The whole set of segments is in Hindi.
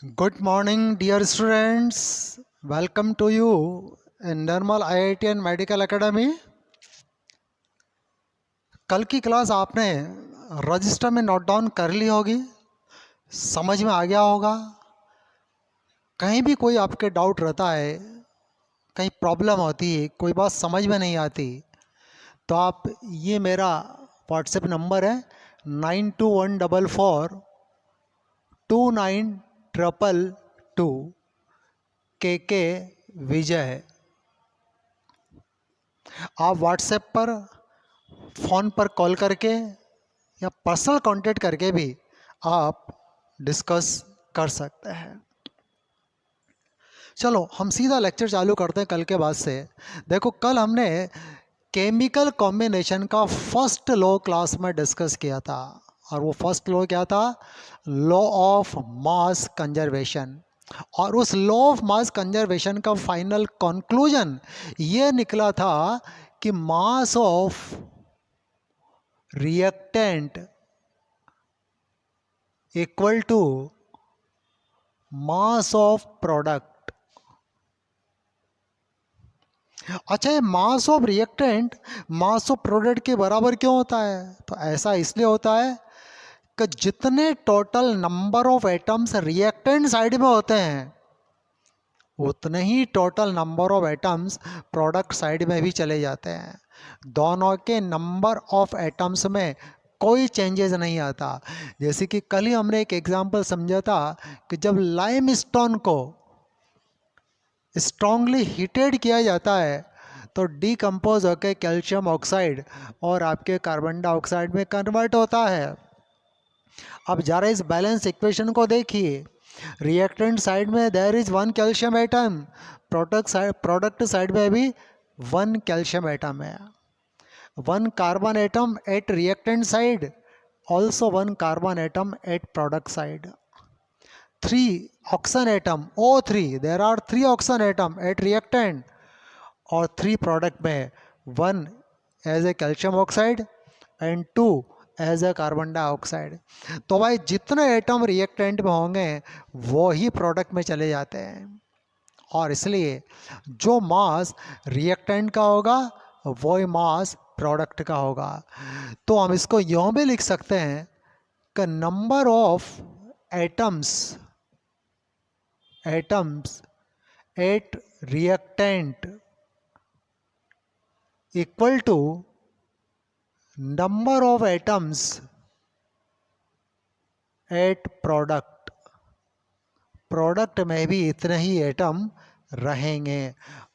Good morning, dear students. Welcome to you in Nirmal IIT and Medical Academy. कल की क्लास आपने रजिस्टर में नोट डाउन कर ली होगी, समझ में आ गया होगा। कहीं भी कोई आपके डाउट रहता है, कहीं प्रॉब्लम होती है, कोई बात समझ में नहीं आती, तो आप ये मेरा व्हाट्सएप नंबर है 9214429222 के विजय। आप व्हाट्सएप पर फ़ोन पर कॉल करके या पर्सनल कांटेक्ट करके भी आप डिस्कस कर सकते हैं। चलो हम सीधा लेक्चर चालू करते हैं कल के बाद से। देखो कल हमने केमिकल कॉम्बिनेशन का फर्स्ट लॉ क्लास में डिस्कस किया था, और वो फर्स्ट लॉ क्या था? Law of mass conservation. और उस लॉ ऑफ मास कंजर्वेशन का फाइनल कंक्लूजन ये निकला था कि mass of reactant equal to mass of product. अच्छा, ये mass of reactant mass of product के बराबर क्यों होता है? तो ऐसा इसलिए होता है कि जितने total number of atoms reactant side में होते हैं, उतने ही total number of atoms product side में भी चले जाते हैं। दोनों के नंबर ऑफ एटम्स में कोई चेंजेस नहीं आता। जैसे कि कल ही हमने एक एग्जांपल समझा था कि जब लाइमस्टोन को स्ट्रांगली हीटेड किया जाता है तो डीकम्पोज होकर कैल्शियम ऑक्साइड और आपके कार्बन डाइऑक्साइड में कन्वर्ट होता है। अब जरा इस बैलेंस इक्वेशन को देखिए। रिएक्टेंट साइड में there is one calcium atom, product side में भी वन कैल्शियम एटम है। One carbon atom at reactant side, also one carbon atom at product side. Three oxygen atom O3, there are three oxygen atom at reactant, और थ्री प्रोडक्ट में one as a calcium oxide and two as a carbon dioxide. तो भाई जितने एटम रिएक्टेंट में होंगे वो ही प्रोडक्ट में चले जाते हैं, और इसलिए जो मास रिएक्टेंट का होगा वही मास प्रोडक्ट का होगा। तो हम इसको यूँ भी लिख सकते हैं कि number of atoms at reactant equal to number of atoms at product. Product में भी इतने ही एटम रहेंगे।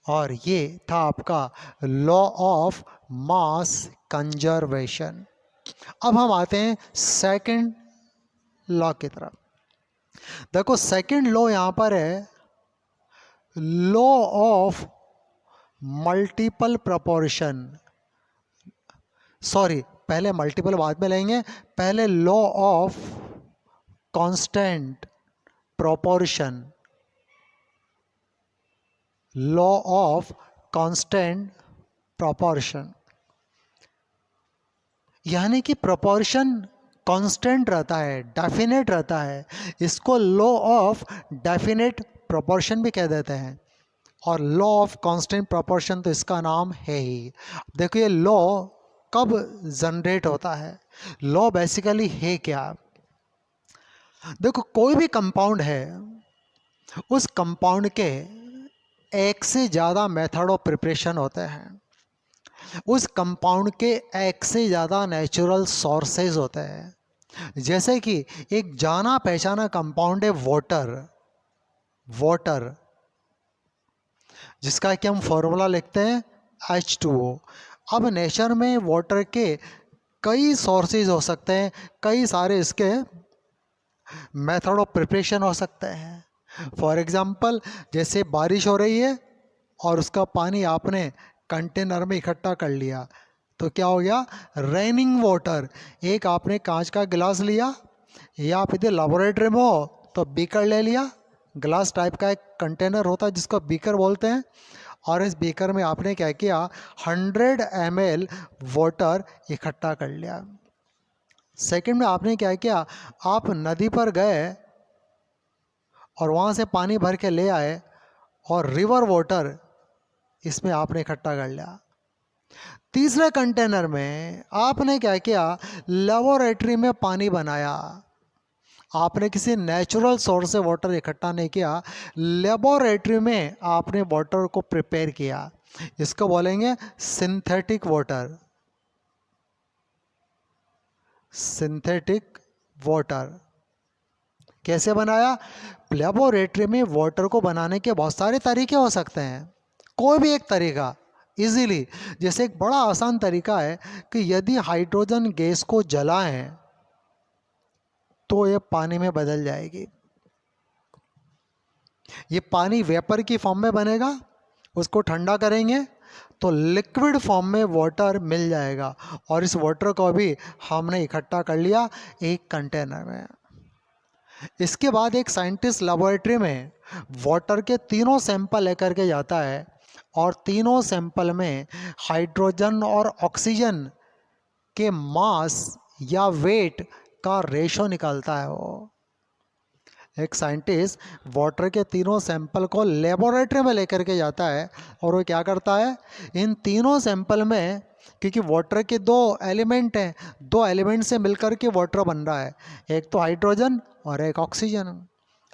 और ये था आपका लॉ ऑफ मास कंजर्वेशन। अब हम आते हैं सेकंड लॉ की तरफ। देखो सेकंड लॉ यहाँ पर है law of multiple proportion. Sorry, पहले मल्टीपल बाद में लेंगे, पहले law of constant proportion. Law of constant proportion यानी कि प्रोपोर्शन कांस्टेंट रहता है, डेफिनेट रहता है। इसको लॉ ऑफ डेफिनेट प्रोपोर्शन भी कह देते हैं, और लॉ ऑफ कांस्टेंट प्रोपोर्शन तो इसका नाम है ही। देखिए लॉ कब जनरेट होता है, लॉ बेसिकली है क्या? देखो कोई भी कंपाउंड है, उस कंपाउंड के एक से ज़्यादा मेथड ऑफ प्रिपरेशन होते हैं, उस कंपाउंड के एक से ज़्यादा नेचुरल सोर्सेज होते हैं। जैसे कि एक जाना पहचाना कंपाउंड है वाटर, जिसका कि हम फॉर्मूला लिखते हैं H2O। अब नेचर में वाटर के कई सोर्सेज हो सकते हैं, कई सारे इसके मेथड ऑफ प्रिपरेशन हो सकते हैं। फॉर एग्जांपल जैसे बारिश हो रही है और उसका पानी आपने कंटेनर में इकट्ठा कर लिया, तो क्या हो गया? Raining water. एक आपने कांच का गिलास लिया, या आप इधर लेबोरेटरी में हो तो बीकर ले लिया, ग्लास टाइप का एक कंटेनर होता है जिसको बीकर बोलते हैं, और इस बीकर में आपने क्या किया? 100 ml वाटर इकट्ठा कर लिया। सेकंड में आपने क्या किया? आप नदी पर गए और वहाँ से पानी भर के ले आए और रिवर वाटर इसमें आपने इकट्ठा कर लिया। तीसरे कंटेनर में आपने क्या किया, लेबोरेटरी में पानी बनाया। आपने किसी नेचुरल सोर्स से वाटर इकट्ठा नहीं किया, लेबोरेटरी में आपने वाटर को प्रिपेयर किया। इसको बोलेंगे सिंथेटिक वाटर। सिंथेटिक वाटर कैसे बनाया? लेबोरेटरी में वाटर को बनाने के बहुत सारे तरीके हो सकते हैं, कोई भी एक तरीका इजीली। जैसे एक बड़ा आसान तरीका है कि यदि हाइड्रोजन गैस को जलाएं तो ये पानी में बदल जाएगी। ये पानी वेपर की फॉर्म में बनेगा, उसको ठंडा करेंगे तो लिक्विड फॉर्म में वाटर मिल जाएगा, और इस वाटर को भी हमने इकट्ठा कर लिया एक कंटेनर में। इसके बाद एक साइंटिस्ट लेबोरेटरी में वाटर के तीनों सैंपल लेकर के जाता है, और तीनों सैंपल में हाइड्रोजन और ऑक्सीजन के मास या वेट का रेशो निकालता है। वो एक साइंटिस्ट वाटर के तीनों सैंपल को लेबोरेटरी में लेकर के जाता है, और वो क्या करता है, इन तीनों सैंपल में, क्योंकि वाटर के दो एलिमेंट हैं, दो एलिमेंट से मिलकर के वाटर बन रहा है, एक तो हाइड्रोजन और एक ऑक्सीजन।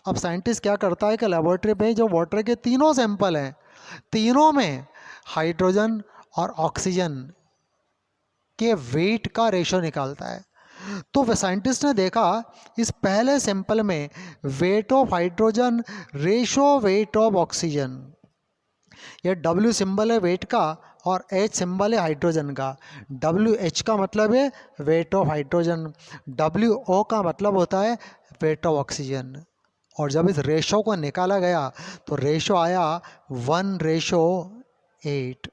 अब साइंटिस्ट क्या करता है कि लेबोरेटरी में जो वाटर के तीनों सैंपल हैं, तीनों में हाइड्रोजन और ऑक्सीजन के वेट का रेशो निकालता है। तो वह साइंटिस्ट ने देखा इस पहले सैंपल में weight of hydrogen ratio weight of oxygen, ये W सिंबल है वेट का और H सिंबल है हाइड्रोजन का। WH का मतलब है वेट ऑफ हाइड्रोजन, WO का मतलब होता है वेट ऑफ ऑक्सीजन। और जब इस रेशो को निकाला गया तो रेशो आया 1:8।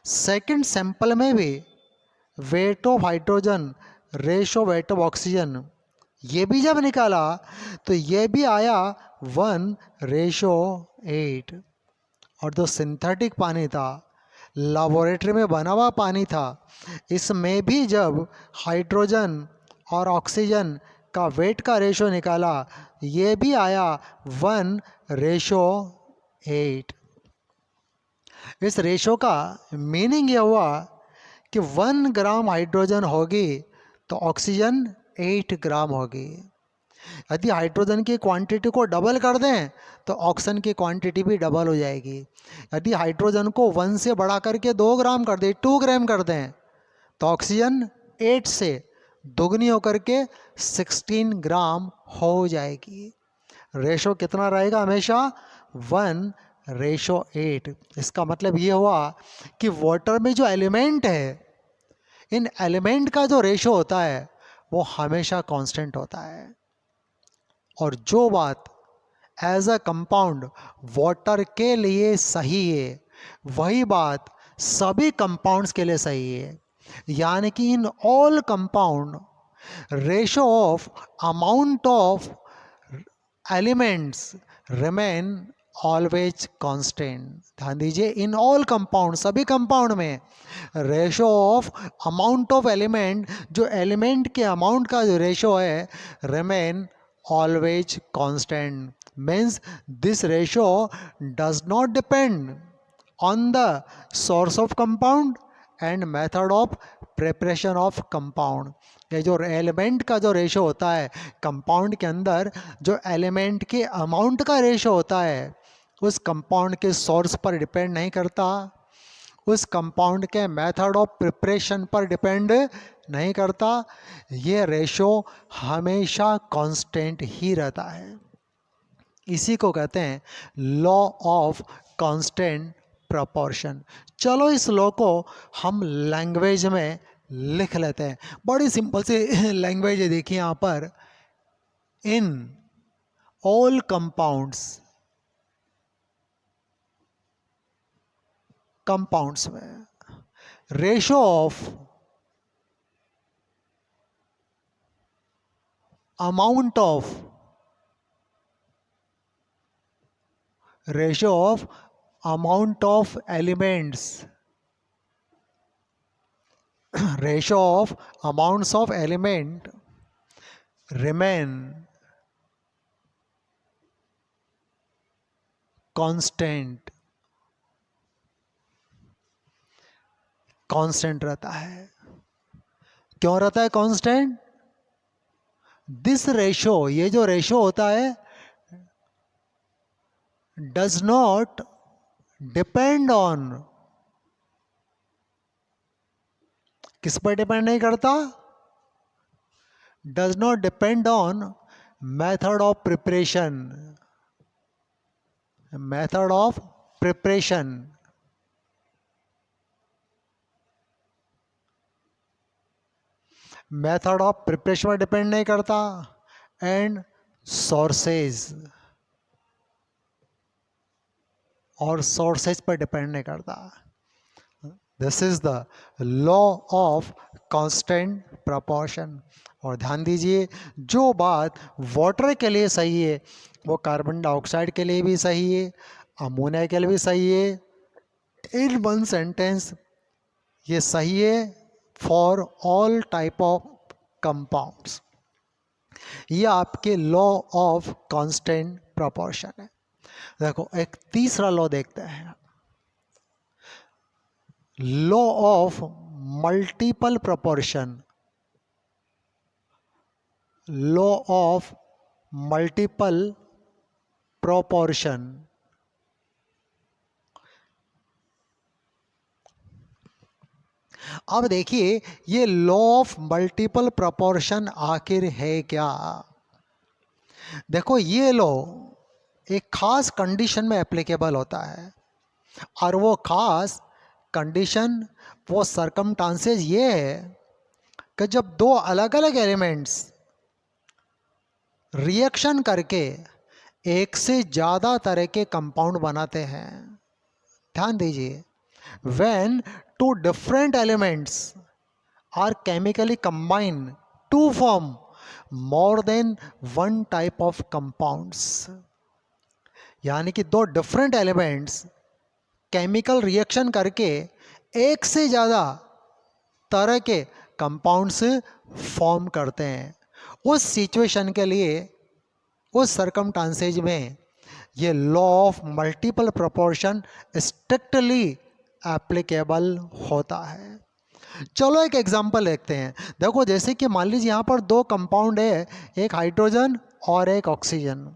सेकंड सैंपल में भी weight of hydrogen ratio weight of oxygen, ये भी जब निकाला तो ये भी आया 1:8। और जो सिंथेटिक पानी था, लेबोरेटरी में बना हुआ पानी था, इसमें भी जब हाइड्रोजन और ऑक्सीजन का वेट का रेशो निकाला, ये भी आया 1:8। इस रेशो का मीनिंग ये हुआ कि 1 ग्राम हाइड्रोजन होगी तो ऑक्सीजन 8 ग्राम होगी। यदि हाइड्रोजन की क्वांटिटी को डबल कर दें तो ऑक्सीजन की क्वांटिटी भी डबल हो जाएगी। यदि हाइड्रोजन को 1 से बढ़ा करके 2 ग्राम कर दें, 2 ग्राम कर दें, तो ऑक्सीजन 8 से दोगुनी होकर के 16 ग्राम हो जाएगी। रेशो कितना रहेगा? हमेशा 1:8। इसका मतलब ये हुआ कि वाटर में जो एलिमेंट है, इन एलिमेंट का जो रेशो होता है वो हमेशा कांस्टेंट होता है। और जो बात एज अ कंपाउंड वाटर के लिए सही है, वही बात सभी कंपाउंड्स के लिए सही है। यानी कि in all compound ratio of amount of elements remain always constant. ध्यान दीजिए, इन ऑल कंपाउंड, सभी कंपाउंड में ratio of amount of element, जो एलिमेंट के अमाउंट का जो रेशो है, remain always constant. Means this ratio does not depend on the source of compound and method of preparation of compound. ये जो एलिमेंट का जो रेशो होता है कंपाउंड के अंदर, जो एलिमेंट के अमाउंट का रेशो होता है, उस कंपाउंड के सोर्स पर डिपेंड नहीं करता, उस कंपाउंड के मेथड ऑफ प्रिपरेशन पर डिपेंड नहीं करता। ये रेशो हमेशा कांस्टेंट ही रहता है। इसी को कहते हैं लॉ ऑफ कांस्टेंट प्रपोर्शन। चलो इस लॉ को हम लैंग्वेज में लिख लेते हैं। बड़ी सिंपल सी लैंग्वेज है, देखिए यहाँ पर। इन ऑल कंपाउंड्स में ratio of amount of elements, ratio of amounts of element remain constant constant रहता है। क्यों रहता है कांस्टेंट? दिस रेशो, ये जो रेशो होता है, डज नॉट डिपेंड ऑन, किस पर डिपेंड नहीं करता? Does not depend on method of preparation, method of preparation. Method of preparation पर डिपेंड नहीं करता, एंड सोर्सेज, और सोर्सेज पर डिपेंड नहीं करता। This is the law of constant proportion. और ध्यान दीजिए, जो बात वाटर के लिए सही है वो कार्बन डाइऑक्साइड के लिए भी सही है, अमोनिया के लिए भी सही है। इन वन सेंटेंस ये सही है for all type of compounds. ये आपके लॉ ऑफ कांस्टेंट प्रपोर्शन है। देखो एक तीसरा लॉ देखते हैं, law of multiple proportion. Law of multiple proportion. अब देखिए ये लॉ ऑफ मल्टीपल प्रोपोर्शन आखिर है क्या? देखो ये लॉ एक खास कंडीशन में एप्लीकेबल होता है, और वो खास कंडीशन, वो सरकमस्टांसेस ये है कि जब दो अलग अलग एलिमेंट्स रिएक्शन करके एक से ज़्यादा तरह के कंपाउंड बनाते हैं। ध्यान दीजिए, when two different elements are chemically combined to form more than one type of compounds, यानी कि दो डिफरेंट एलिमेंट्स केमिकल रिएक्शन करके एक से ज़्यादा तरह के कंपाउंड्स फॉर्म करते हैं। उस सिचुएशन के लिए, उस सरकमस्टांसेज में ये law of multiple proportion strictly applicable होता है। चलो एक एग्जांपल देखते हैं। देखो जैसे कि मान लीजिए यहाँ पर दो कंपाउंड है, एक हाइड्रोजन और एक ऑक्सीजन।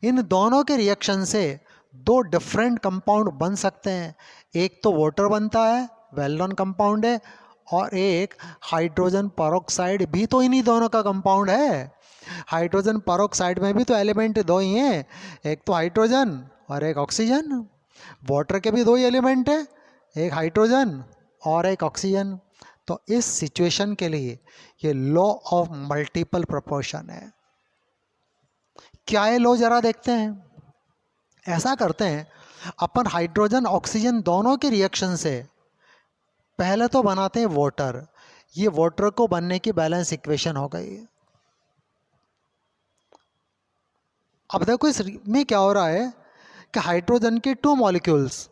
इन दोनों के रिएक्शन से दो डिफरेंट कंपाउंड बन सकते हैं। एक तो वाटर बनता है, वेल नोन कंपाउंड है, और एक हाइड्रोजन पेरोक्साइड भी तो इन्हीं दोनों का कंपाउंड है। हाइड्रोजन पेरोक्साइड में भी तो एलिमेंट दो ही हैं, एक तो हाइड्रोजन और एक ऑक्सीजन। वाटर के भी दो ही एलिमेंट है, एक हाइड्रोजन और एक ऑक्सीजन। तो इस सिचुएशन के लिए ये लॉ ऑफ मल्टीपल प्रोपोर्शन है। क्या है लॉ, जरा देखते हैं। ऐसा करते हैं, अपन हाइड्रोजन ऑक्सीजन दोनों के रिएक्शन से पहले तो बनाते हैं वाटर। ये वाटर को बनने की बैलेंस इक्वेशन हो गई। अब देखो इस में क्या हो रहा है कि हाइड्रोजन के 2 मॉलिक्यूल्स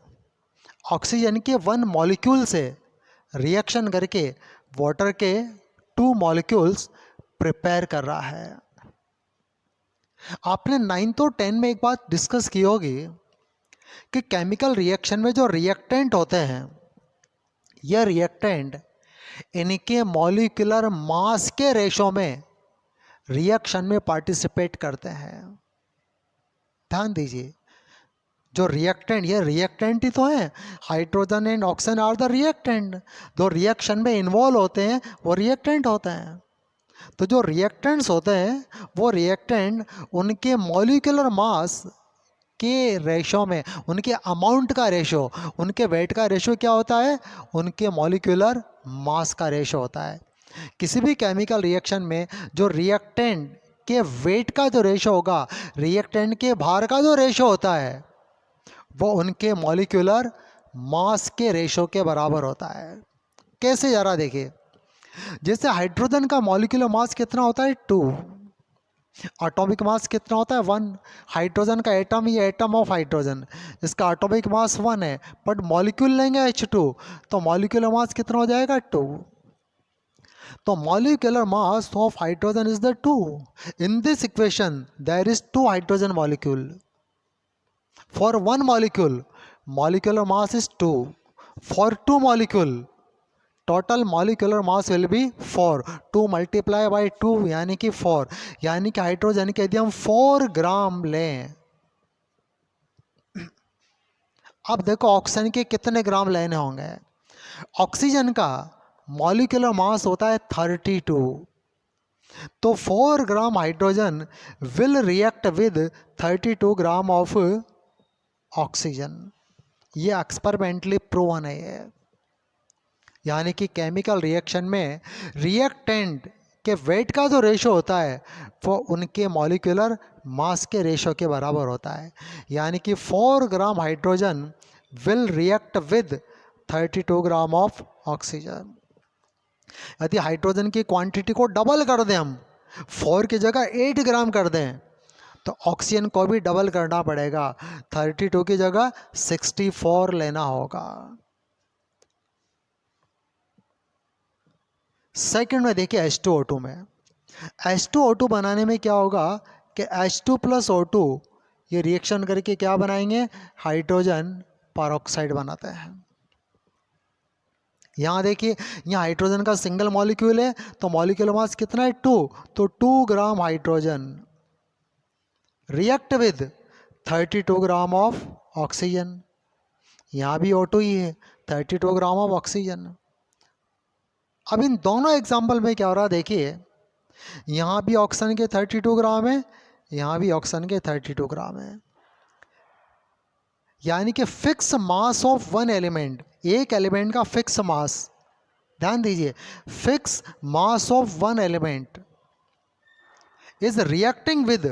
ऑक्सीजन के 1 मॉलिक्यूल से रिएक्शन करके वाटर के 2 मॉलिक्यूल्स प्रिपेयर कर रहा है। आपने 9th और 10 में एक बात डिस्कस की होगी कि केमिकल रिएक्शन में जो रिएक्टेंट होते हैं, यह रिएक्टेंट इनके मॉलिक्यूलर मास के रेशो में रिएक्शन में पार्टिसिपेट करते हैं। ध्यान दीजिए, जो रिएक्टेंट, ये रिएक्टेंट ही तो है। Hydrogen and oxygen are the reactant. जो रिएक्शन में इन्वॉल्व होते हैं वो रिएक्टेंट होते हैं। तो जो रिएक्टेंट्स होते हैं वो रिएक्टेंट उनके मॉलिक्यूलर मास के रेशो में, उनके अमाउंट का रेशो, उनके वेट का रेशो क्या होता है? उनके मॉलिक्यूलर मास का रेशो होता है। किसी भी केमिकल रिएक्शन में जो रिएक्टेंट के वेट का जो रेशो होगा, रिएक्टेंट के भार का जो रेशो होता है, वो उनके मॉलिक्यूलर मास के रेशो के बराबर होता है। कैसे, जरा देखिए। जैसे हाइड्रोजन का मॉलिक्यूलर मास कितना होता है? 2। एटॉमिक मास कितना होता है? 1। हाइड्रोजन का एटम, ये एटम ऑफ हाइड्रोजन, इसका एटॉमिक मास 1 है, बट मॉलिक्यूल लेंगे H2 तो मॉलिक्यूलर मास कितना हो जाएगा? 2। तो molecular mass of hydrogen is the 2। In this equation there is 2 hydrogen molecule. For one molecule, molecular mass is 2. For two molecule, total molecular mass will be 4. 2 multiply by 2 यानी कि 4. यानी कि हाइड्रोजन के यदि हम 4 ग्राम लें, अब देखो ऑक्सीजन के कितने ग्राम लेने होंगे. ऑक्सीजन का मॉलिक्यूलर मास होता है 32. तो 4 gram hydrogen will react with 32 gram of oxygen. ये एक्सपेरिमेंटली प्रूवन है ये. यानी कि केमिकल रिएक्शन में रिएक्टेंट के वेट का जो रेशो होता है वो उनके मॉलिक्यूलर मास के रेशो के बराबर होता है. यानी कि 4 gram hydrogen will react with 32 gram of oxygen. यदि हाइड्रोजन की क्वांटिटी को डबल कर दें, हम 4 की जगह 8 ग्राम कर दें, तो ऑक्सीजन को भी डबल करना पड़ेगा. 32 की जगह 64 लेना होगा. सेकंड में देखिए H2O2 में. H2O2 बनाने में क्या होगा कि H2 प्लस O2 ये रिएक्शन करके क्या बनाएंगे, हाइड्रोजन परऑक्साइड बनाते हैं. यहाँ देखिए, यहाँ हाइड्रोजन का सिंगल मॉलिक्यूल है तो मॉलिक्यूलर मास कितना है 2. तो 2 gram hydrogen react with 32 gram of oxygen. यहाँ भी O2 ही है, 32 ग्राम ऑफ ऑक्सीजन. अब इन दोनों एग्जाम्पल में क्या हो रहा है देखिए, यहाँ भी ऑक्सीजन के 32 ग्राम है, यहाँ भी ऑक्सीजन के 32 ग्राम है. यानी कि fix mass of one element, एक एलिमेंट का फिक्स मास, ध्यान दीजिए, fix mass of one element is reacting with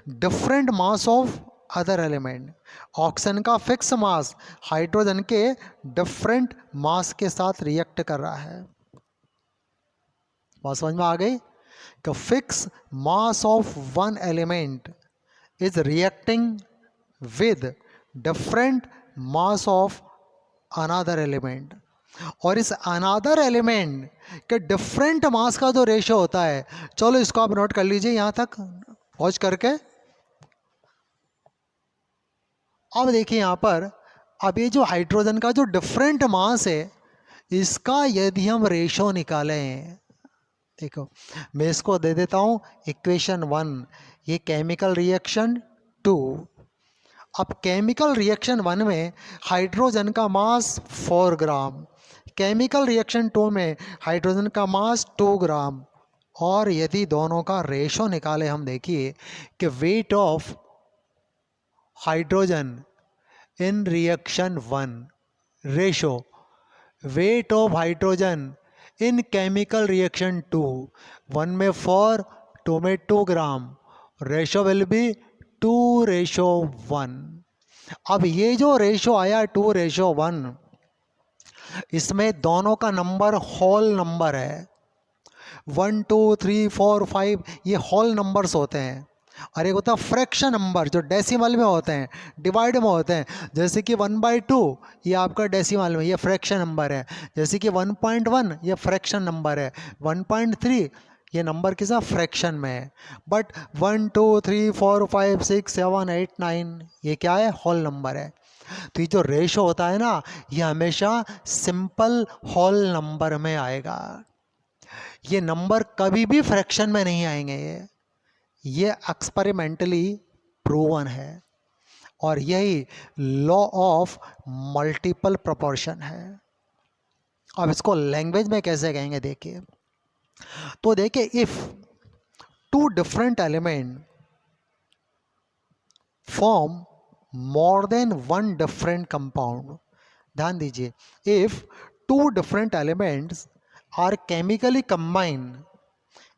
different mass of other element. Oxygen का फिक्स मास हाइड्रोजन के डिफरेंट मास के साथ रिएक्ट कर रहा है. बात समझ में आ गई कि fix mass of one element is reacting with different mass of another element. और इस अनदर एलिमेंट के डिफरेंट मास का जो रेशो होता है, चलो इसको आप नोट कर लीजिए यहाँ तक वॉच करके. अब देखिए यहाँ पर, अब ये जो हाइड्रोजन का जो डिफरेंट मास है, इसका यदि हम रेशो निकालें, देखो मैं इसको दे देता हूँ इक्वेशन 1, ये केमिकल रिएक्शन 2. अब केमिकल रिएक्शन 1 में हाइड्रोजन का मास 4 ग्राम, केमिकल रिएक्शन 2 में हाइड्रोजन का मास 2 ग्राम. और यदि दोनों का रेशो निकाले हम, देखिए कि weight of hydrogen in reaction 1 ratio weight of hydrogen in chemical reaction 2, 1 में 4, 2 में 2 ग्राम, रेशो विल बी 2:1. अब ये जो रेशो आया 2:1, इसमें दोनों का नंबर होल नंबर है. 1 2 3 4 5 ये होल नंबर्स होते हैं. और एक होता है फ्रैक्शन नंबर जो डेसिमल में होते हैं, डिवाइड में होते हैं. जैसे कि 1/2 ये आपका डेसिमल में, ये फ्रैक्शन नंबर है. जैसे कि 1.1 ये फ्रैक्शन नंबर है. 1.3 ये नंबर किसा फ्रैक्शन में है. बट 1 2 3 4 5 6 7 8 9 ये क्या है, होल नंबर है. तो ये जो रेशो होता है ना, ये हमेशा सिंपल होल नंबर में आएगा. ये नंबर कभी भी फ्रैक्शन में नहीं आएंगे. ये एक्सपेरिमेंटली प्रूवन है. और यही लॉ ऑफ मल्टीपल प्रोपोर्शन है. अब इसको लैंग्वेज में कैसे कहेंगे देखिए. तो देखिए, if two different element form more than one different compound, ध्यान दीजिए, if two different elements are chemically combined,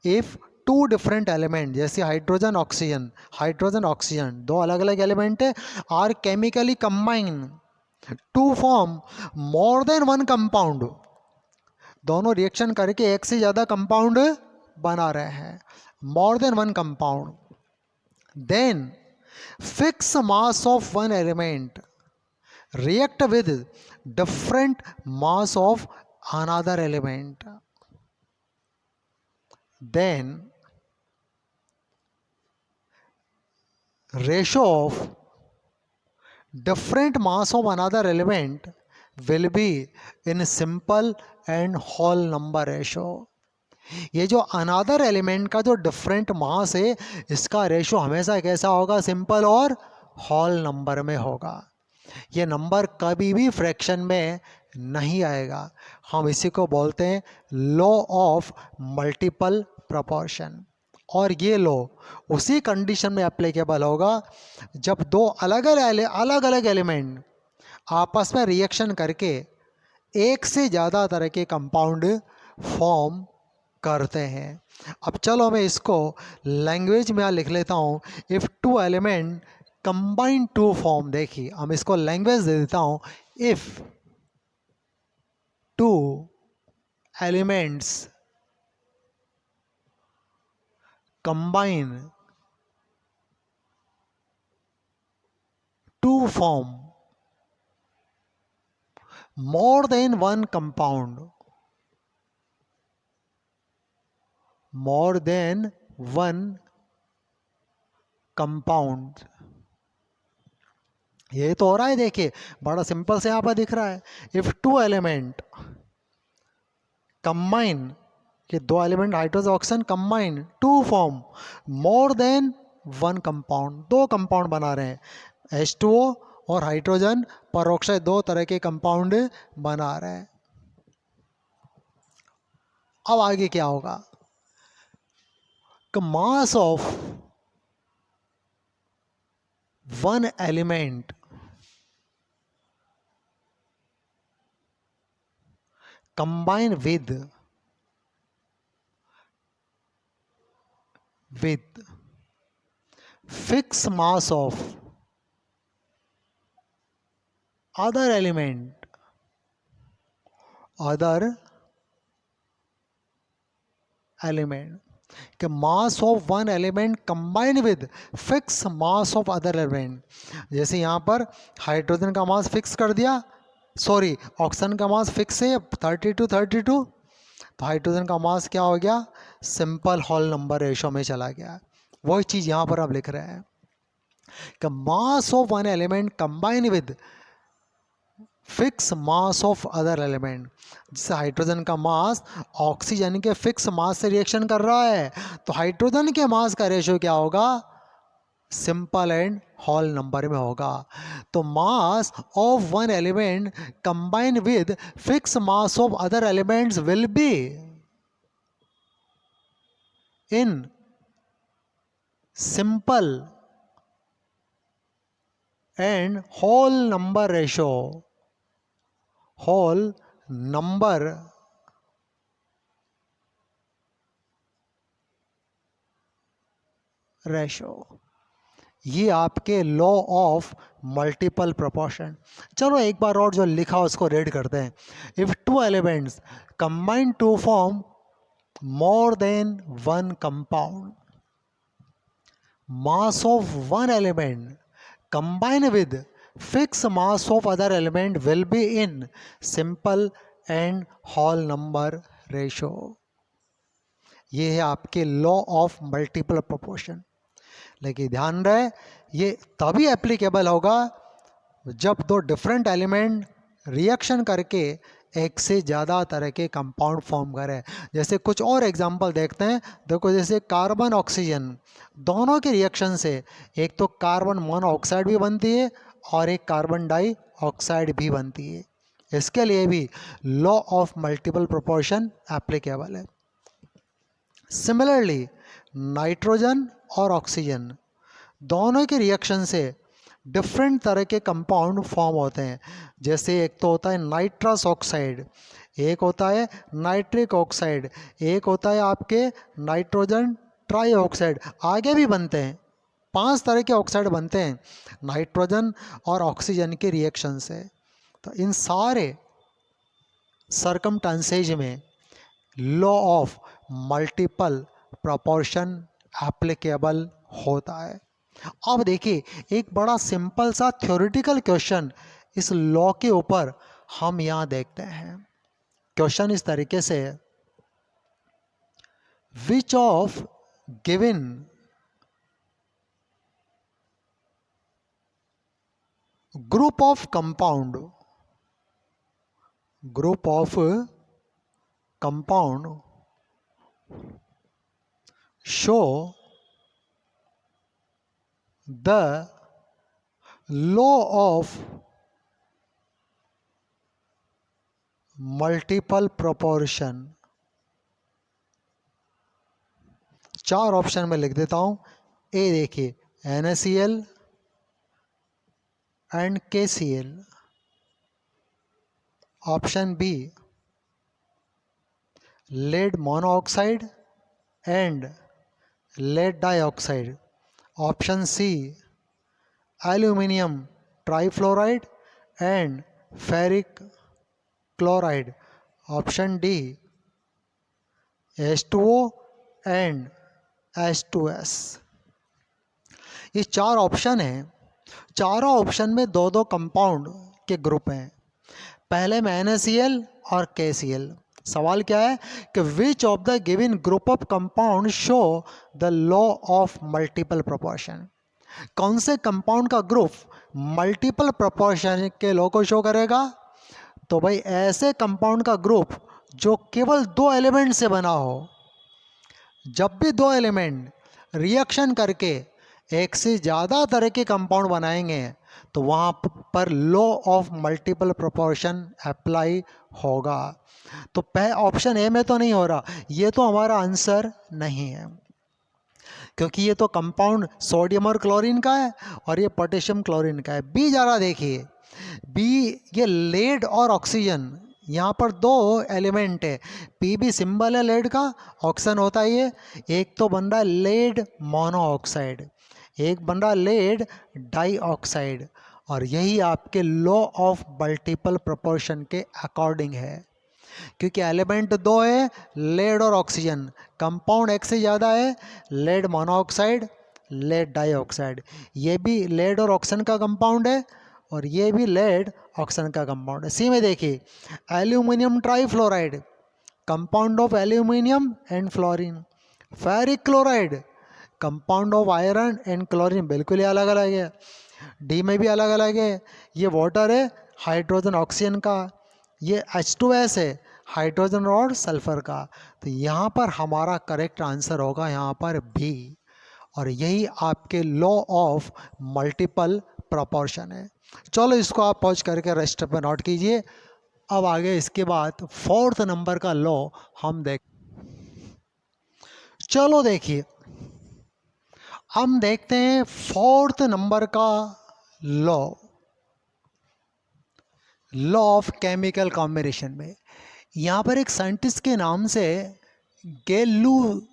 if two different element जैसे हाइड्रोजन ऑक्सीजन, हाइड्रोजन ऑक्सीजन दो अलग अलग एलिमेंट है, are chemically combined to form more than one compound, दोनों रिएक्शन करके एक से ज़्यादा कंपाउंड बना रहे हैं, more than one compound, then fix mass of one element react with different mass of another element, then ratio of different mass of another element will be in simple and whole number ratio. ये जो अनादर एलिमेंट का जो डिफरेंट मास है, इसका रेशो हमेशा कैसा होगा? सिंपल और होल नंबर में होगा। ये नंबर कभी भी फ्रैक्शन में नहीं आएगा। हम इसी को बोलते हैं लॉ ऑफ मल्टीपल प्रोपोर्शन। और ये लॉ उसी कंडीशन में एप्लीकेबल होगा जब दो अलग अलग एलिमेंट आपस में रिएक्शन करके एक से ज़्यादा तरह के कंपाउंड फॉर्म करते हैं। अब चलो मैं इसको लैंग्वेज में लिख लेता हूँ। If two element combine to form, देखिए हम इसको लैंग्वेज दे देता हूँ। If two elements combine to form more than one compound, more than one compound, ये तो हो रहा है। देखिए बड़ा सिंपल से यहाँ पर दिख रहा है। इफ टू एलिमेंट कंबाइन, कि दो element hydrogen oxygen combine to form more than one compound, दो कंपाउंड बना रहे हैं। H2O और हाइड्रोजन परऑक्साइड, दो तरह के कंपाउंड बना रहे हैं। अब आगे क्या होगा? मास of one element combine with fixed mass of other element, कि mass of one element combine with fix mass of other element. जैसे यहाँ पर हाइड्रोजन का मास फिक्स कर दिया, सॉरी ऑक्सीजन का मास फिक्स है 32 तो हाइड्रोजन का मास क्या हो गया? सिंपल होल नंबर रेशो में चला गया। वही चीज़ यहाँ पर आप लिख रहे हैं कि mass of one element combine with fix mass of other element. जैसे हाइड्रोजन का मास ऑक्सीजन के फिक्स मास से रिएक्शन कर रहा है, तो हाइड्रोजन के मास का रेशियो क्या होगा? सिंपल एंड होल नंबर में होगा। तो mass of one element combine with fix mass of other elements will be in simple and whole number ratio, whole number ratio. ये आपके लॉ ऑफ मल्टीपल प्रोपोर्शन। चलो एक बार और जो लिखा उसको रीड करते हैं। If two elements combine to form more than one compound, mass of one element combine with fix mass of other element will be in simple and whole number ratio. ये है आपके लॉ ऑफ मल्टीपल प्रोपोर्शन। लेकिन ध्यान रहे ये तभी एप्लीकेबल होगा जब दो डिफरेंट एलिमेंट रिएक्शन करके एक से ज़्यादा तरह के कंपाउंड फॉर्म करें। जैसे कुछ और एग्जांपल देखते हैं। देखो जैसे कार्बन ऑक्सीजन, दोनों के रिएक्शन से एक तो कार्बन मोनोऑक्साइड भी बनती है और एक कार्बन डाइऑक्साइड भी बनती है। इसके लिए भी law of multiple proportion applicable है। सिमिलरली नाइट्रोजन और ऑक्सीजन दोनों के रिएक्शन से डिफरेंट तरह के कंपाउंड फॉर्म होते हैं। जैसे एक तो होता है नाइट्रस ऑक्साइड, एक होता है नाइट्रिक ऑक्साइड, एक होता है आपके नाइट्रोजन ट्राई ऑक्साइड, आगे भी बनते हैं। 5 तरह के ऑक्साइड बनते हैं नाइट्रोजन और ऑक्सीजन के रिएक्शन से। तो इन सारे सरकमस्टेंसेज में law of multiple proportion applicable होता है। अब देखिए एक बड़ा सिंपल सा थ्योरेटिकल क्वेश्चन इस लॉ के ऊपर हम यहाँ देखते हैं। क्वेश्चन इस तरीके से है, which of given group of compound, group of compound show the law of multiple proportion. चार ऑप्शन में लिख देता हूं। ए देखिए, NaCl and KCl। Option B, lead monoxide and lead dioxide. Option C, aluminium trifluoride and ferric chloride. Option D, H2O and H2S। ये चार ऑप्शन हैं। चारों ऑप्शन में दो दो कंपाउंड के ग्रुप हैं। पहले में NaCl और KCl। सवाल क्या है कि which of the given group of compound show the law of multiple proportion. कौन से कंपाउंड का ग्रुप मल्टीपल प्रोपोर्शन के लॉ को शो करेगा? तो भाई ऐसे कंपाउंड का ग्रुप जो केवल दो एलिमेंट से बना हो। जब भी दो एलिमेंट रिएक्शन करके एक से ज़्यादा तरह के कंपाउंड बनाएंगे तो वहाँ पर law of multiple proportion apply होगा। तो ऑप्शन ए में तो नहीं हो रहा, ये तो हमारा आंसर नहीं है, क्योंकि ये तो कंपाउंड सोडियम और क्लोरीन का है और ये पोटेशियम क्लोरीन का है। बी ज़रा देखिए, बी ये लेड और ऑक्सीजन, यहाँ पर दो एलिमेंट है। पी भी सिंबल है लेड का, ऑक्सीजन होता है ये। एक तो बन रहा है लेड मोनोऑक्साइड, एक बन रहा है लेड डाइऑक्साइड, और यही आपके लॉ ऑफ मल्टीपल प्रोपोर्शन के अकॉर्डिंग है। क्योंकि एलिमेंट दो है, लेड और ऑक्सीजन। कंपाउंड एक से ज़्यादा है, लेड मोनोऑक्साइड, लेड डाइऑक्साइड। ये भी लेड और ऑक्सीजन का कंपाउंड है और ये भी लेड ऑक्सीजन का कंपाउंड है। सी में देखिए, aluminium trifluoride, compound of aluminium and fluorine. Ferric chloride, compound of iron and chlorine, बिल्कुल ही अलग अलग है। डी में भी अलग अलग है। ये वाटर है, हाइड्रोजन ऑक्सीजन का। ये H2S है, हाइड्रोजन और सल्फर का। तो यहाँ पर हमारा करेक्ट आंसर होगा यहाँ पर बी, और यही आपके लॉ ऑफ मल्टीपल प्रोपोर्शन है। चलो इसको आप पॉज करके रजिस्टर पर नोट कीजिए। अब आगे इसके बाद फोर्थ नंबर का लॉ हम चलो देखिए, हम देखते हैं फोर्थ नंबर का law, law of chemical combination में। यहाँ पर एक साइंटिस्ट के नाम से गैलुसेक,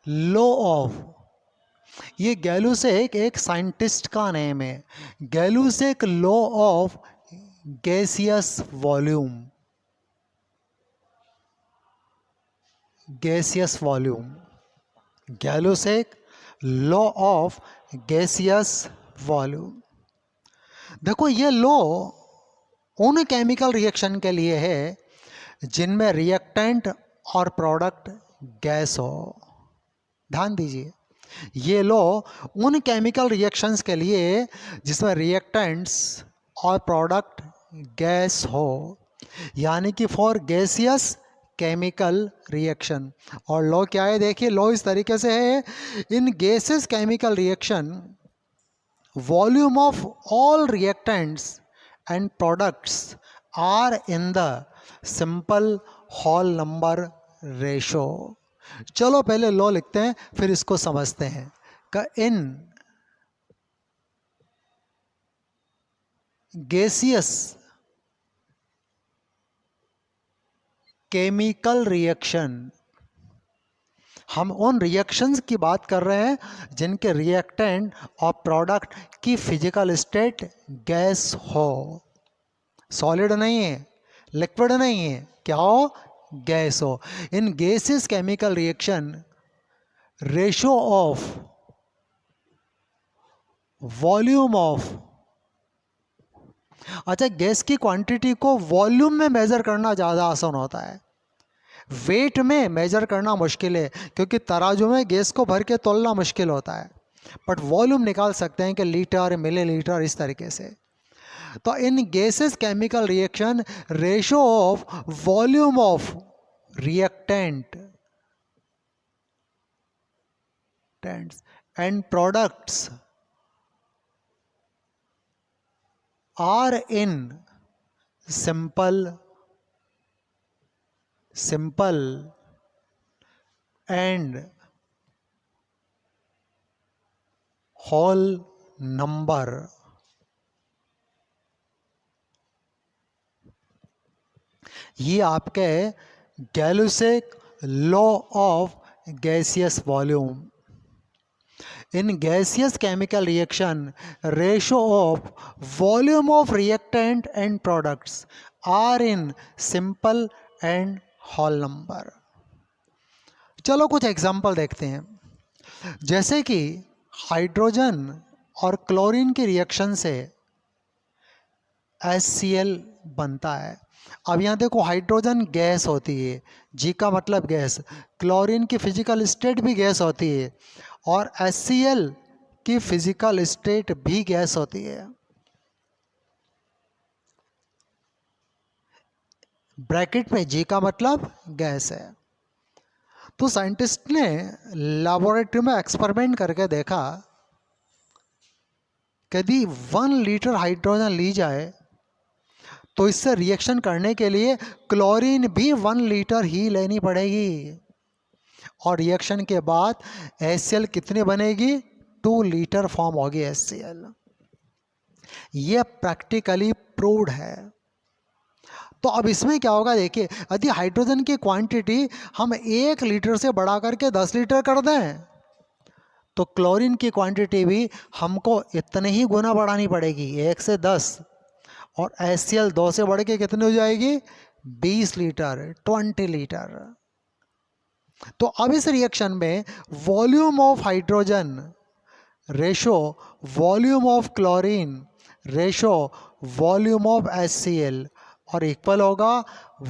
लॉ ऑफ, ये गैलुसेक एक साइंटिस्ट का नेम है। Gay-Lussac law of gaseous volume, gaseous volume, Gay-Lussac law of gaseous volume. देखो ये लॉ उन केमिकल रिएक्शन के लिए है जिनमें रिएक्टेंट और प्रोडक्ट गैस हो। ध्यान दीजिए, ये लॉ उन केमिकल रिएक्शंस के लिए जिसमें रिएक्टेंट्स और प्रोडक्ट गैस हो, यानी कि फॉर गैसियस केमिकल रिएक्शन। और लॉ क्या है देखिए, लॉ इस तरीके से है, in gases chemical reaction volume of all reactants and products are in the simple whole number ratio। चलो पहले लॉ लिखते हैं फिर इसको समझते हैं। का इन गैसियस केमिकल रिएक्शन, हम उन रिएक्शंस की बात कर रहे हैं जिनके रिएक्टेंट और प्रोडक्ट की फिजिकल स्टेट गैस हो, सॉलिड नहीं है, लिक्विड नहीं है, क्या हो, गैस हो। In gases chemical reaction ratio of volume of, अच्छा गैस की क्वांटिटी को वॉल्यूम में मेजर करना ज़्यादा आसान होता है, वेट में मेजर करना मुश्किल है, क्योंकि तराजू में गैस को भर के तोलना मुश्किल होता है। बट वॉल्यूम निकाल सकते हैं कि लीटर, मिलीलीटर, इस तरीके से। तो in gases chemical reaction, ratio of volume of reactant and products are in simple and whole number। ये आपके Gay Lussac law of gaseous volume. In gaseous chemical reaction, ratio of volume of reactant and products are in simple and whole number। चलो कुछ एग्जाम्पल देखते हैं। जैसे कि हाइड्रोजन और क्लोरीन की रिएक्शन से HCl बनता है। अब यहाँ देखो, हाइड्रोजन गैस होती है, जी का मतलब गैस, क्लोरीन की फिजिकल स्टेट भी गैस होती है, और HCl की फिजिकल स्टेट भी गैस होती है। ब्रैकेट में जी का मतलब गैस है। तो साइंटिस्ट ने लैबोरेटरी में एक्सपेरिमेंट करके देखा, यदि 1 लीटर हाइड्रोजन ली जाए तो इससे रिएक्शन करने के लिए क्लोरीन भी 1 लीटर ही लेनी पड़ेगी, और रिएक्शन के बाद HCl कितनी बनेगी? 2 लीटर फॉर्म होगी HCl। ये प्रैक्टिकली प्रूव्ड है। तो अब इसमें क्या होगा, देखिए, यदि हाइड्रोजन की क्वांटिटी हम 1 लीटर से बढ़ा करके 10 लीटर कर दें, तो क्लोरीन की क्वांटिटी भी हमको इतने ही गुना बढ़ानी पड़ेगी, 1 से 10, और HCl 2 से बढ़ के कितनी हो जाएगी? 20 लीटर, 20 लीटर। तो अब इस रिएक्शन में volume of hydrogen ratio volume of chlorine ratio volume of HCl और इक्वल होगा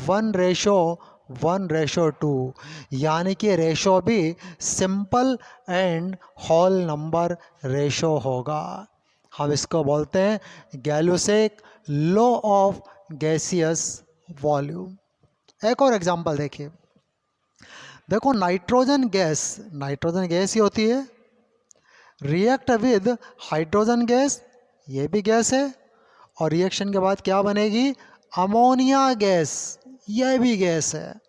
1:1:2, यानी कि रेशो भी simple and whole number ratio होगा। हम इसको बोलते हैं Gay Lussac law of gaseous volume. एक और एग्जांपल देखिए। देखो, नाइट्रोजन गैस ही होती है, रिएक्ट विद हाइड्रोजन गैस, ये भी गैस है, और रिएक्शन के बाद क्या बनेगी? अमोनिया गैस, यह भी गैस है।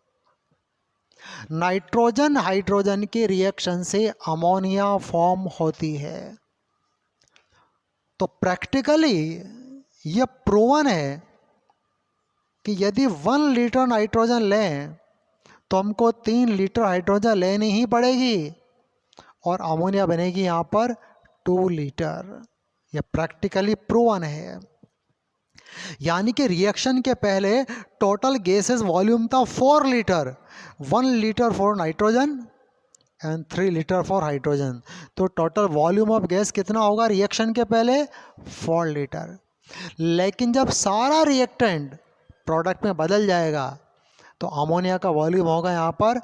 नाइट्रोजन हाइड्रोजन के रिएक्शन से अमोनिया फॉर्म होती है। तो प्रैक्टिकली यह प्रूवन है कि यदि 1 लीटर नाइट्रोजन लें तो हमको 3 लीटर हाइड्रोजन लेनी ही पड़ेगी, और अमोनिया बनेगी यहाँ पर 2 लीटर। यह प्रैक्टिकली प्रूवन है। यानी कि रिएक्शन के पहले टोटल गैसेस वॉल्यूम था 4 litre, 1 litre for nitrogen and 3 litre for hydrogen. तो टोटल वॉल्यूम ऑफ गैस कितना होगा रिएक्शन के पहले? 4 लीटर। लेकिन जब सारा रिएक्टेंट प्रोडक्ट में बदल जाएगा तो अमोनिया का वॉल्यूम होगा यहाँ पर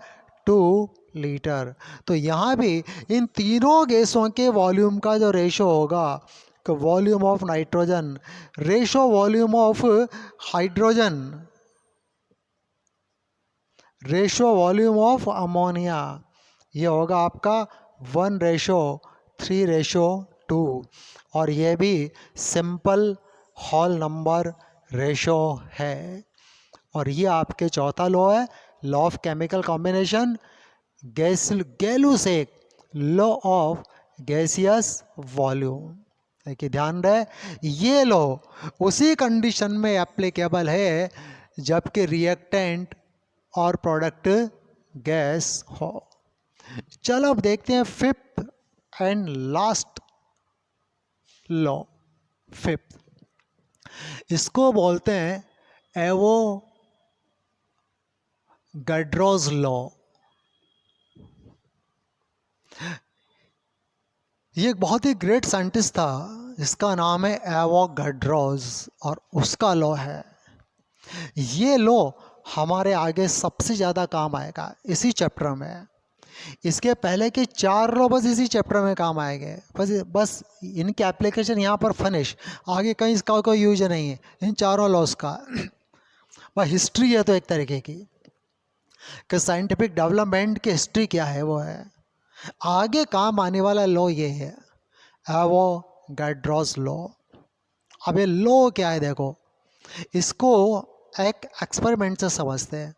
2 लीटर। तो यहाँ भी इन तीनों गैसों के वॉल्यूम का जो रेशो होगा, कि volume of nitrogen ratio volume of hydrogen ratio volume of ammonia, ये होगा आपका 1:3:2, और ये भी सिंपल होल नंबर रेशो है। और ये आपके चौथा लॉ है, law of chemical combination, Gay-Lussac law of gaseous volume. देखिए, ध्यान रहे, ये लॉ उसी कंडीशन में एप्लीकेबल है जबकि रिएक्टेंट और प्रोडक्ट गैस हो। चलो अब देखते हैं 5th and last law. 5th, इसको बोलते हैं एवोगाड्रोज लॉ। ये एक बहुत ही ग्रेट साइंटिस्ट था, जिसका नाम है एवोगाड्रोज, और उसका लॉ है। ये लॉ हमारे आगे सबसे ज़्यादा काम आएगा इसी चैप्टर में। इसके पहले के 4 लॉ बस इसी चैप्टर में काम आएंगे, बस इनके एप्लीकेशन यहाँ पर फिनिश, आगे कहीं इसका कोई यूज नहीं है इन चारों लॉस का। बस हिस्ट्री है तो एक तरीके की, कि साइंटिफिक डेवलपमेंट की हिस्ट्री क्या है वो है। आगे काम आने वाला लॉ ये है एवोगाड्रोस लॉ। अब ये लॉ क्या है देखो, इसको एक एक्सपेरिमेंट से समझते हैं।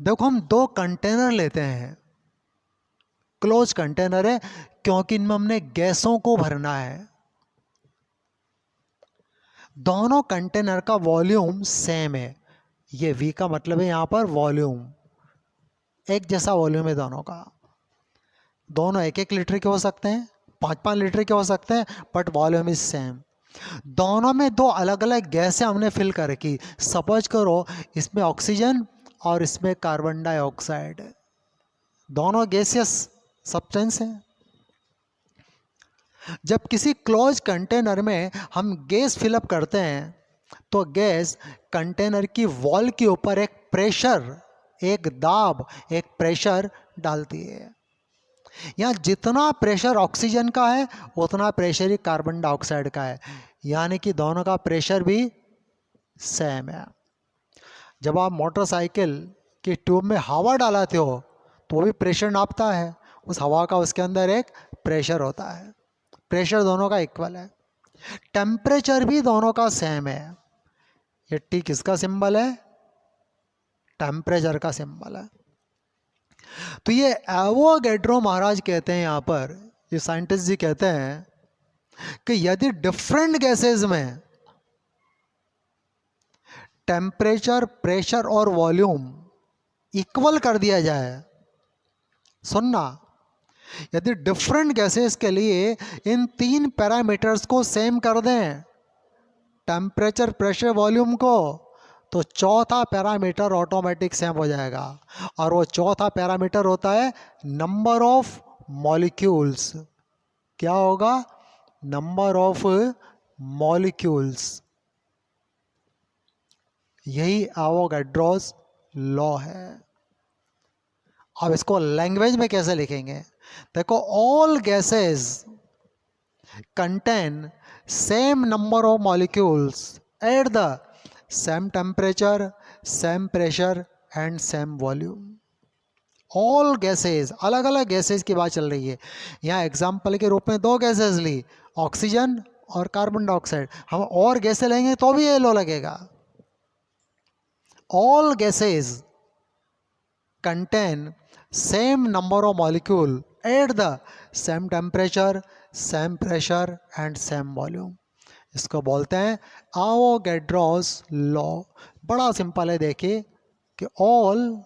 देखो हम 2 कंटेनर लेते हैं, क्लोज कंटेनर है क्योंकि इनमें हमने गैसों को भरना है। दोनों कंटेनर का वॉल्यूम सेम है, ये V का मतलब है यहाँ पर वॉल्यूम, एक जैसा वॉल्यूम है दोनों का। दोनों 1-1 लीटर के हो सकते हैं, 5-5 लीटर के हो सकते हैं, बट वॉल्यूम इज सेम। दोनों में 2 अलग अलग गैसें हमने फिल कर रखी। सपोज करो इसमें ऑक्सीजन और इसमें कार्बन डाइऑक्साइड, दोनों गैसियस सब्सटेंस हैं। जब किसी क्लोज कंटेनर में हम गैस फिलअप करते हैं तो गैस कंटेनर की वॉल के ऊपर एक प्रेशर, एक दाब, एक प्रेशर डालती है। यहाँ जितना प्रेशर ऑक्सीजन का है उतना प्रेशर ही कार्बन डाइऑक्साइड का है, यानी कि दोनों का प्रेशर भी सेम है। जब आप मोटरसाइकिल की ट्यूब में हवा डालाते हो तो वो भी प्रेशर नापता है, उस हवा का उसके अंदर एक प्रेशर होता है, प्रेशर दोनों का इक्वल है। टेम्परेचर भी दोनों का सेम है। ये टी किसका सिंबल है? टेम्परेचर का सिंबल है। तो ये एवोगैड्रो महाराज कहते हैं, यहाँ पर ये साइंटिस्ट जी कहते हैं कि यदि डिफरेंट गैसेस में टेम्परेचर, प्रेशर और वॉल्यूम इक्वल कर दिया जाए, सुनना, यदि डिफरेंट गैसेस के लिए इन 3 पैरामीटर्स को सेम कर दें, टेम्परेचर, प्रेशर, वॉल्यूम को, तो चौथा पैरामीटर ऑटोमेटिक सेम हो जाएगा। और वो चौथा पैरामीटर होता है नंबर ऑफ मॉलिक्यूल्स। क्या होगा? Number of molecules. यही एवोगैड्रोस लॉ है। अब इसको लैंग्वेज में कैसे लिखेंगे? देखो, all gases contain same number of molecules at the same temperature, same pressure and same volume. All gases, अलग अलग गैसेज की बात चल रही है। यहाँ एग्जाम्पल के रूप में 2 गैसेज ली, ऑक्सीजन और कार्बन डाइऑक्साइड। हम और गैसें लेंगे तो भी ये लो लगेगा। All gases contain same number of molecule at the same temperature, same pressure and same volume. इसको बोलते हैं एवोगैड्रोस लॉ। बड़ा सिंपल है, देखिए कि all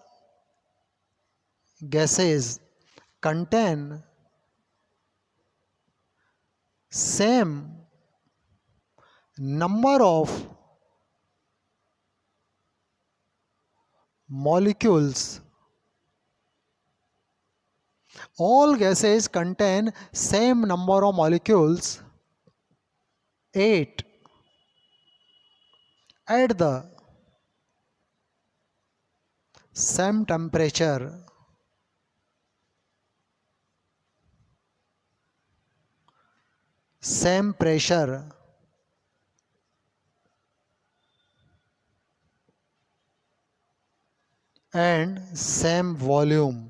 gases contain same number of molecules. All gases contain same number of molecules 8 at the same temperature, same pressure and same volume.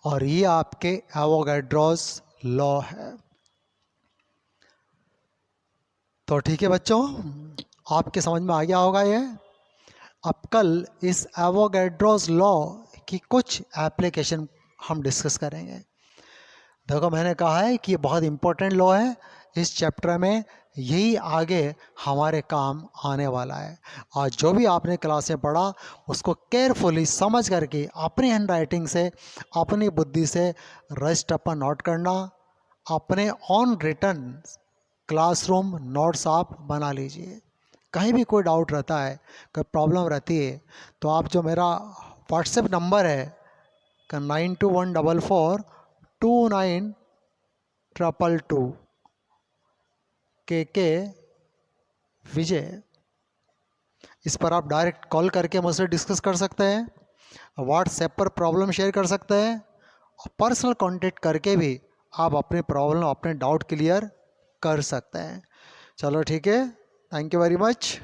और ये आपके एवोगैड्रोस लॉ है। तो ठीक है बच्चों, आपके समझ में आ गया होगा ये। अब कल इस एवोगैड्रोस लॉ की कुछ एप्लीकेशन हम डिस्कस करेंगे। देखो, मैंने कहा है कि ये बहुत इम्पोर्टेंट लॉ है, इस चैप्टर में यही आगे हमारे काम आने वाला है। आज जो भी आपने क्लास में पढ़ा उसको केयरफुली समझ करके अपनी हैंड राइटिंग से, अपनी बुद्धि से रजिस्टर पर नोट करना, अपने ऑन रिटन क्लासरूम नोट्स आप बना लीजिए। कहीं भी कोई डाउट रहता है, कोई प्रॉब्लम रहती है, तो आप जो मेरा व्हाट्सएप नंबर है का 9214429222 के विजय, इस पर आप डायरेक्ट कॉल करके मुझसे डिस्कस कर सकते हैं, व्हाट्सएप पर प्रॉब्लम शेयर कर सकते हैं, और पर्सनल कांटेक्ट करके भी आप अपने प्रॉब्लम, अपने डाउट क्लियर कर सकते हैं। चलो ठीक है, थैंक यू वेरी मच।